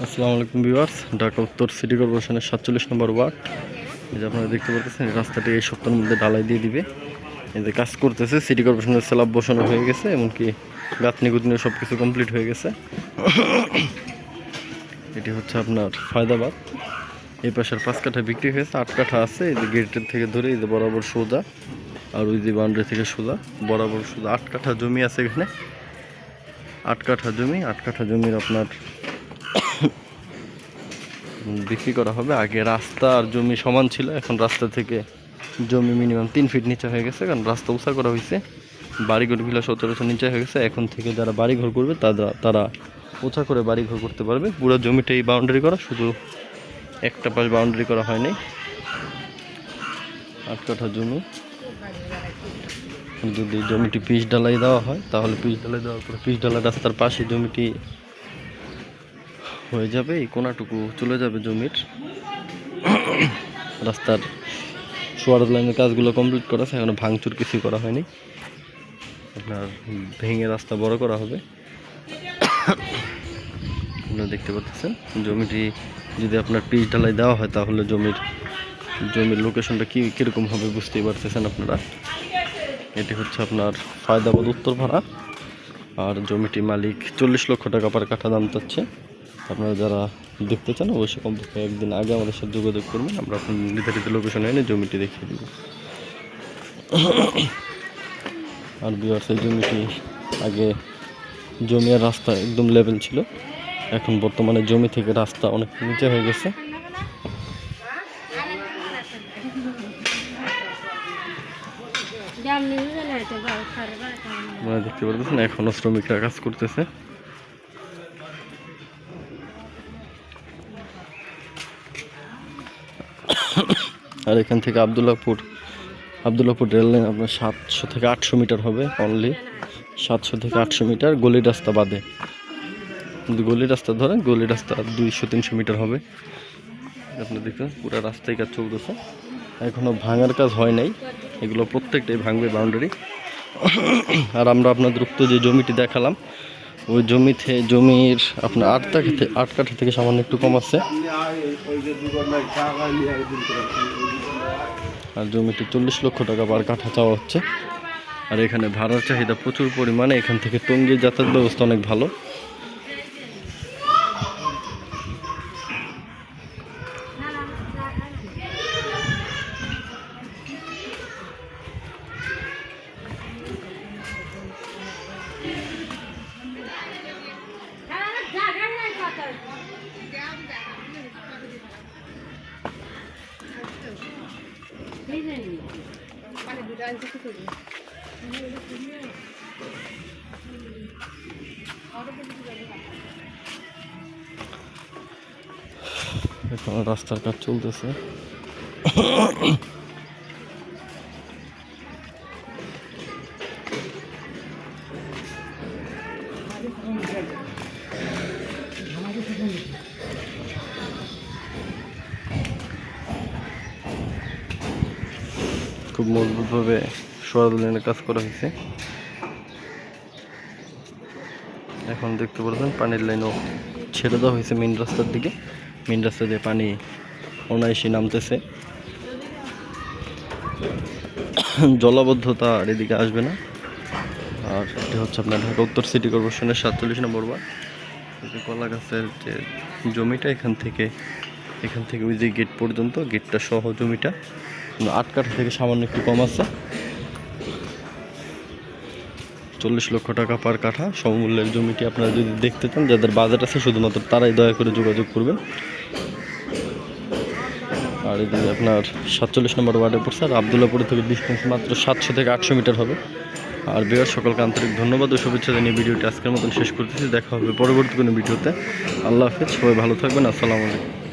আসসালামু আলাইকুম ভিউয়ার্স, ঢাকা উত্তর সিটি কর্পোরেশনের 47 নম্বর ওয়ার্ড। এই যে আপনারা দেখতে পাচ্ছেন, এই রাস্তাটি এই সপ্তাহের মধ্যে ঢালাই দিয়ে দিবে। এই যে কাজ করতেছে, সিটি কর্পোরেশনের স্ল্যাব বসানো হয়ে গেছে, এমনকি গাঁথনি গুতনি সব কিছু কমপ্লিট হয়ে গেছে। এটি হচ্ছে আপনার ফায়দাবাদ। এই পাশের 5 কাঠা বিক্রি হয়েছে, 8 কাঠা আছে। এই যে গেটের থেকে ধরে এই যে বরাবর সোজা, আর ওই যে বাউন্ডারি থেকে সোজা বরাবর সোজা 8 কাঠা জমি আছে এখানে। 8 কাঠা জমি, 8 কাঠা জমির আপনার বিক্রি করা হবে। আগে রাস্তা আর জমি সমান ছিল, এখন রাস্তা থেকে জমি মিনিমাম 3 ফিট নিচে হয়ে গেছে, কারণ রাস্তা উঁচা করা হয়েছে। বাড়িঘরগুলো 1700 নিচে হয়ে গেছে। এখন থেকে যারা বাড়িঘর করবে তারা উঁচা করে বাড়িঘর করতে পারবে। পুরো জমিটাই বাউন্ডারি করা, শুধু একটা পাশ বাউন্ডারি করা হয়নি। 8 কাঠা জমি। যদি জমিটি পিচ ঢালাই দেওয়া হয়, তাহলে পিচ ঢালাই দেওয়ার পরে পিচ ঢালাই রাস্তার পাশে জমিটি হয়ে যাবে। এই কোনাটুকু চলে যাবে জমির। রাস্তার সোয়ার লাইনের কাজগুলো কমপ্লিট করা আছে, এখনো ভাঙচুর কিছু করা হয়নি। আপনার ভেঙে রাস্তা বড় করা হবে। আপনারা দেখতে পাচ্ছেন, জমিটি যদি আপনার পিচ ঢালাই দেওয়া হয়, তাহলে জমির লোকেশনটা কীরকম হবে বুঝতেই পারতেছেন আপনারা। এটি হচ্ছে আপনার ফায়দাবাদ উত্তরপাড়া, আর জমিটি মালিক 40 লক্ষ টাকা পার কাঠা দাম চাচ্ছে। আপনারা যারা দেখতে চান, অবশ্যই কমপক্ষে একদিন আগে আমাদের সাথে যোগাযোগ করবেন, আমরা আপনার নির্ধারিত লোকেশনে এনে জমিটি দেখিয়ে দেব। আর ভিউয়ার্স, এই জমিটি আগে জমি আর রাস্তা একদম লেভেল ছিল, এখন বর্তমানে জমি থেকে রাস্তা অনেক নিচে হয়ে গেছে। আপনারা দেখতে পারতেছেন, এখনো শ্রমিকরা কাজ করতেছে। আর এখান থেকে আবদুল্লাহপুর রেল লাইন আপনার 700 থেকে 800 মিটার হবে, অনলি 700 থেকে 800 মিটার। গলি রাস্তা বাদে, কিন্তু গলি রাস্তা ধরেন, গলি রাস্তা 200-300 মিটার হবে। আপনি দেখবেন পুরো রাস্তায় কাজ চলতেছে, এখনো ভাঙার কাজ হয় নাই। এগুলো প্রত্যেকটাই ভাঙবে বাউন্ডারি। আর আমরা আপনাদের উক্ত যে জমিটি দেখালাম, ওই জমির আপনার 8 কাঠা থেকে সামান্য একটু কম আছে। আর জমিটি 40 লক্ষ টাকা পার কাঠা চাওয়া হচ্ছে। আর এখানে ভাড়ার চাহিদা প্রচুর পরিমাণে, এখান থেকে টঙ্গীর যাতায়াত ব্যবস্থা অনেক ভালো। এখন রাস্তার কাজ চলতেছে। খুব মজবুতভাবে সোয়ার লাইনের কাজ করা হয়েছে। এখন দেখতে পাচ্ছেন পানির লাইনও ছেড়ে দেওয়া হয়েছে মেন রাস্তার দিকে। মেন রাস্তা দিয়ে পানি অনায়াসে নামতেছে, জলাবদ্ধতা আর এদিকে আসবে না। আর এটা হচ্ছে আপনার ঢাকা উত্তর সিটি কর্পোরেশনের 47 নম্বর ওয়ার্ড। কলা গাছের যে জমিটা, এখান থেকে ওই যে গেট পর্যন্ত, গেটটা সহ জমিটা 8 কাঠা থেকে সামান্য একটু কম আছে। 40 লক্ষ টাকা পার কাঠা সমমূল্যের জমিটি আপনারা যদি দেখতে চান, যাদের বাজেট আছে শুধুমাত্র তারাই দয়া করে যোগাযোগ করবেন। আর এদিকে আপনার 47 নম্বর ওয়ার্ডে পড়ছে, আর আবদুল্লাহপুর থেকে ডিস্টেন্স মাত্র 700 থেকে 800 মিটার হবে। আর ভিউয়ার্স, সকলকে আন্তরিক ধন্যবাদ ও শুভেচ্ছা জানিয়ে ভিডিওটি আজকের মতন শেষ করতেছি। দেখা হবে পরবর্তী কোনো ভিডিওতে। আল্লাহ হাফেজ, সবাই ভালো থাকবেন। আসসালামু আলাইকুম।